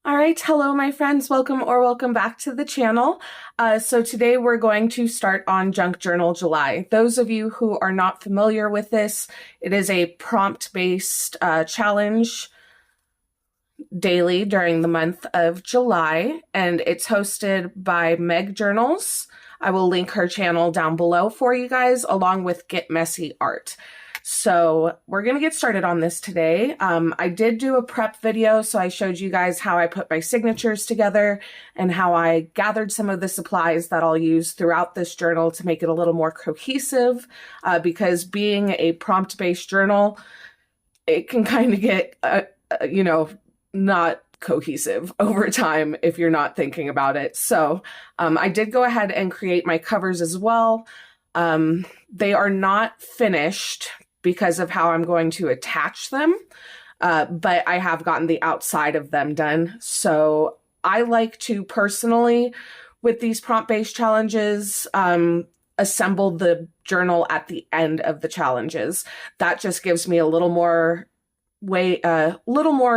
All right, hello my friends, welcome back to the channel. So today we're going to start on Junk Journal July. Those of you who are not familiar with this, it is a prompt-based challenge daily during the month of July, and it's hosted by Meg Journals. I will link her channel down below for you guys, along with Get Messy Art. So we're going to get started on this today. I did do a prep video, so I showed you guys how I put my signatures together and how I gathered some of the supplies that I'll use throughout this journal to make it a little more cohesive, because being a prompt-based journal, it can kind of get, not cohesive over time if you're not thinking about it. So I did go ahead and create my covers as well. They are not finished because of how I'm going to attach them, but I have gotten the outside of them done. So I like to personally, with these prompt-based challenges, assemble the journal at the end of the challenges. That just gives me a little more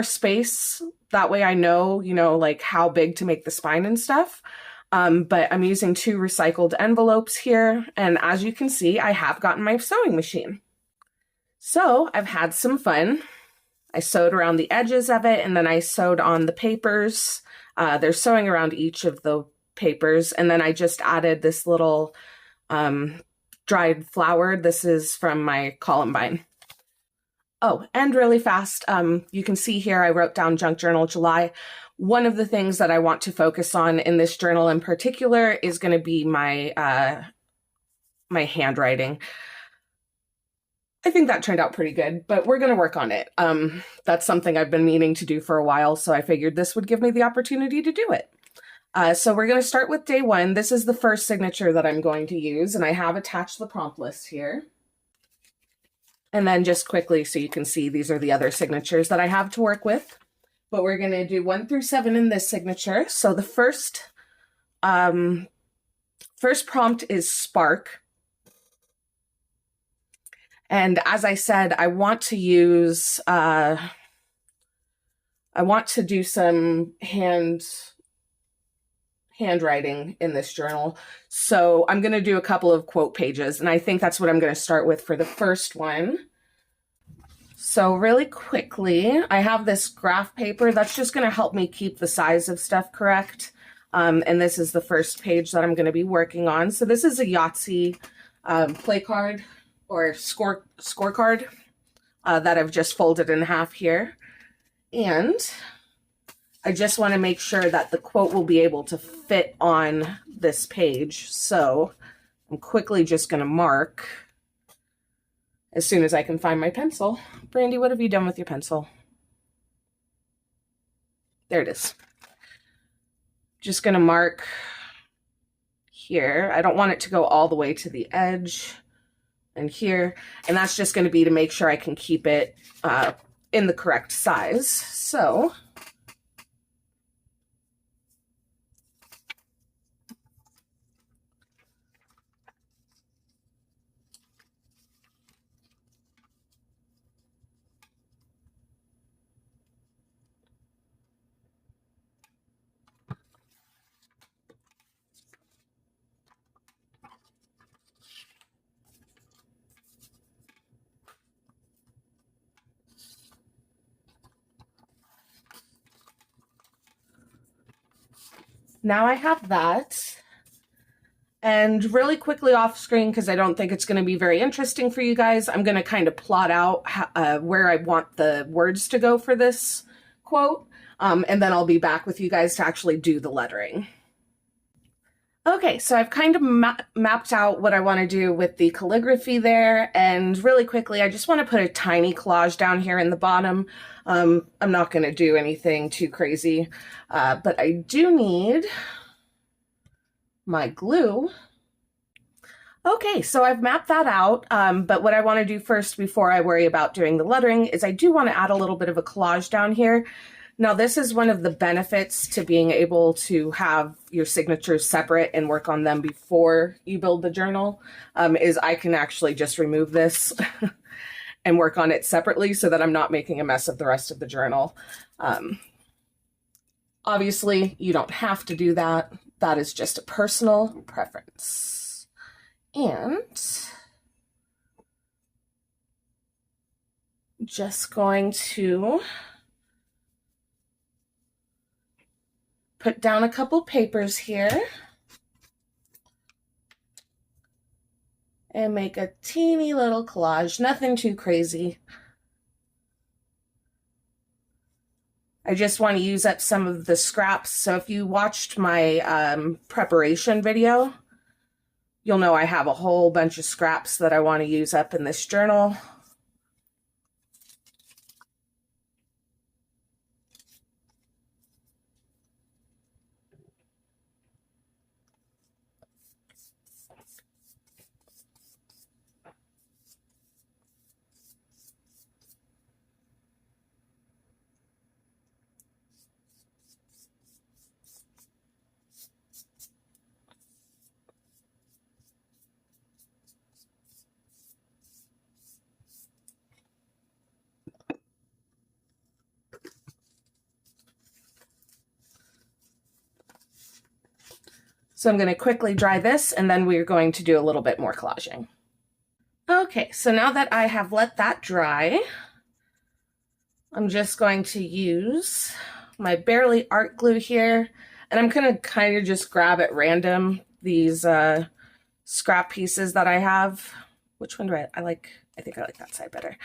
space. That way I know, like how big to make the spine and stuff. But I'm using 2 recycled envelopes here. And as you can see, I have gotten my sewing machine. So I've had some fun. I sewed around the edges of it, and then I sewed on the papers. There's sewing around each of the papers. And then I just added this little dried flower. This is from my Columbine. Oh, and really fast, you can see here I wrote down Junk Journal July. One of the things that I want to focus on in this journal in particular is going to be my my handwriting. I think that turned out pretty good, but we're going to work on it. That's something I've been meaning to do for a while, so I figured this would give me the opportunity to do it. So we're going to start with day 1. This is the first signature that I'm going to use, and I have attached the prompt list here. And then just quickly, so you can see, these are the other signatures that I have to work with. But we're going to do 1 through 7 in this signature. So the first prompt is spark. And as I said, I want to use, I want to do some handwriting in this journal. So I'm going to do a couple of quote pages, and I think that's what I'm going to start with for the first one. So really quickly, I have this graph paper that's just going to help me keep the size of stuff correct. And this is the first page that I'm going to be working on. So this is a Yahtzee play card or scorecard that I've just folded in half here. And I just want to make sure that the quote will be able to fit on this page. So I'm quickly just going to mark as soon as I can find my pencil. Brandy, what have you done with your pencil? There it is. Just going to mark here. I don't want it to go all the way to the edge and here. And that's just going to be to make sure I can keep it in the correct size. So now I have that. And really quickly off screen, because I don't think it's going to be very interesting for you guys, I'm going to kind of plot out where I want the words to go for this quote. And then I'll be back with you guys to actually do the lettering. Okay, so I've kind of mapped out what I want to do with the calligraphy there. And really quickly, I just want to put a tiny collage down here in the bottom. I'm not going to do anything too crazy, but I do need my glue. Okay, so I've mapped that out, but what I want to do first before I worry about doing the lettering is I do want to add a little bit of a collage down here. Now, this is one of the benefits to being able to have your signatures separate and work on them before you build the journal, is I can actually just remove this and work on it separately so that I'm not making a mess of the rest of the journal. Obviously, you don't have to do that. That is just a personal preference. And just going to put down a couple papers here and make a teeny little collage, nothing too crazy. I just want to use up some of the scraps. So if you watched my preparation video, you'll know I have a whole bunch of scraps that I want to use up in this journal. So I'm going to quickly dry this, and then we're going to do a little bit more collaging. Okay, so now that I have let that dry, I'm just going to use my Barely art glue here, and I'm going to kind of just grab at random these scrap pieces that I have. Which one do I like? I think I like that side better.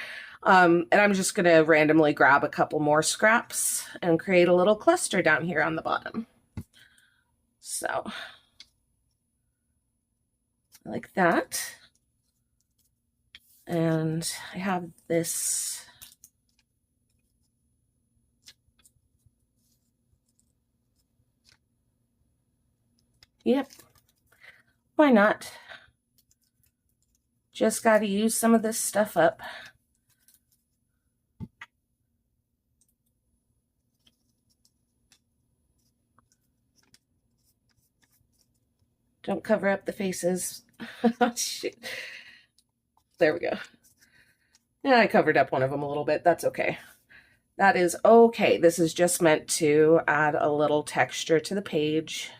And I'm just going to randomly grab a couple more scraps and create a little cluster down here on the bottom. So, like that. And I have this yep, why not? Just got to use some of this stuff up. Don't cover up the faces. Shoot. There we go. Yeah, I covered up one of them a little bit. That's okay. That is okay. This is just meant to add a little texture to the page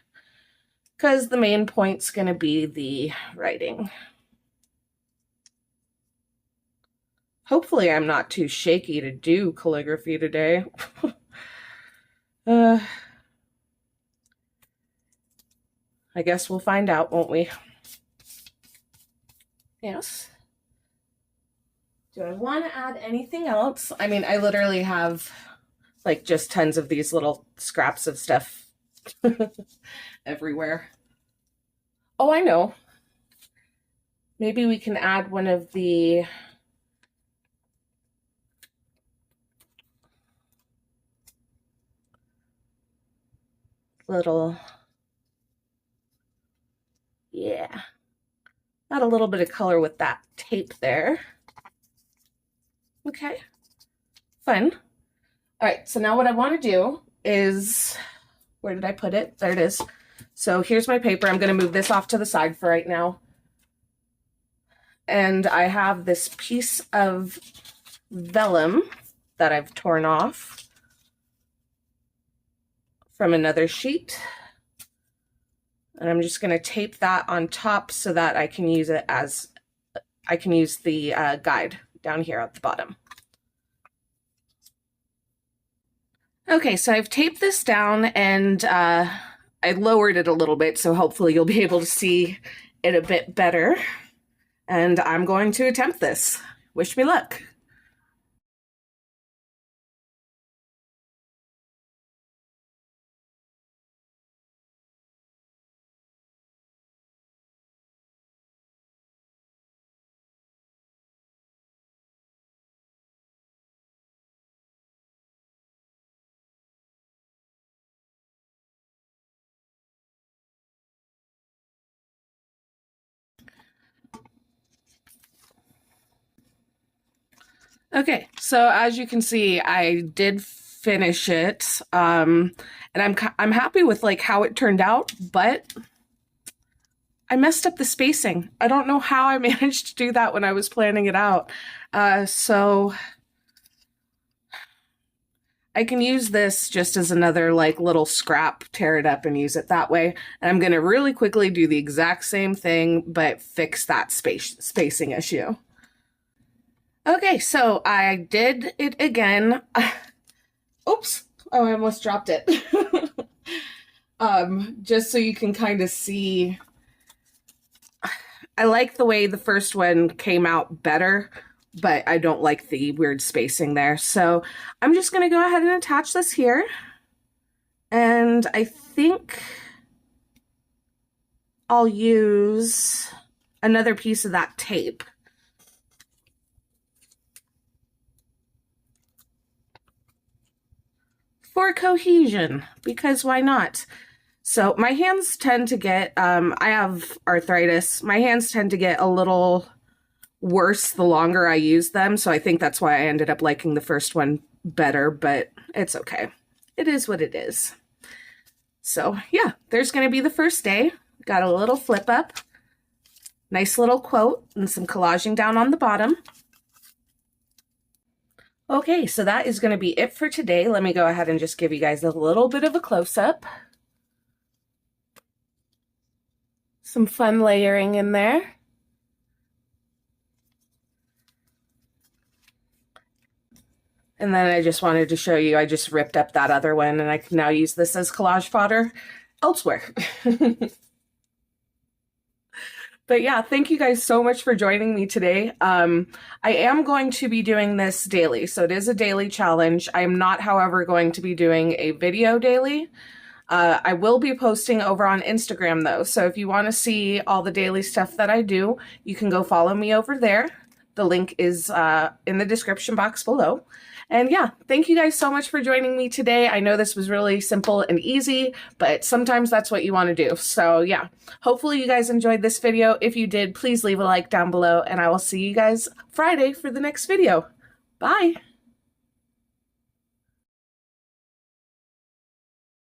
because the main point's going to be the writing. Hopefully I'm not too shaky to do calligraphy today. I guess we'll find out, won't we? Yes. Do I want to add anything else? I mean, I literally have like just tons of these little scraps of stuff everywhere. Oh, I know. Maybe we can add one of the little, yeah, add a little bit of color with that tape there. Okay, fun. All right, so now what I want to do is, where did I put it? There it is. So here's my paper. I'm going to move this off to the side for right now. And I have this piece of vellum that I've torn off from another sheet. And I'm just going to tape that on top so that I can use it as, I can use the guide down here at the bottom. Okay, so I've taped this down and I lowered it a little bit, so hopefully you'll be able to see it a bit better. And I'm going to attempt this. Wish me luck. Okay, so as you can see, I did finish it, and I'm happy with like how it turned out, but I messed up the spacing. I don't know how I managed to do that when I was planning it out. So I can use this just as another like little scrap, tear it up and use it that way. And I'm going to really quickly do the exact same thing, but fix that spacing issue. Okay, so I did it again. Oops, oh, I almost dropped it. Just so you can kind of see, I like the way the first one came out better, but I don't like the weird spacing there. So I'm just going to go ahead and attach this here. And I think I'll use another piece of that tape. For cohesion, because why not? So my hands tend to get, I have arthritis. My hands tend to get a little worse the longer I use them. So I think that's why I ended up liking the first one better, but it's okay. It is what it is. So yeah, there's going to be the first day. Got a little flip up, nice little quote, and some collaging down on the bottom. Okay, so that is going to be it for today. Let me go ahead and just give you guys a little bit of a close-up. Some fun layering in there. And then I just wanted to show you, I just ripped up that other one and I can now use this as collage fodder elsewhere. But yeah, thank you guys so much for joining me today. I am going to be doing this daily, so it is a daily challenge. I am not, however, going to be doing a video daily. I will be posting over on Instagram though, so if you want to see all the daily stuff that I do, you can go follow me over there. The link is in the description box below. And yeah, thank you guys so much for joining me today. I know this was really simple and easy, but sometimes that's what you want to do. So yeah, hopefully you guys enjoyed this video. If you did, please leave a like down below, and I will see you guys Friday for the next video. Bye!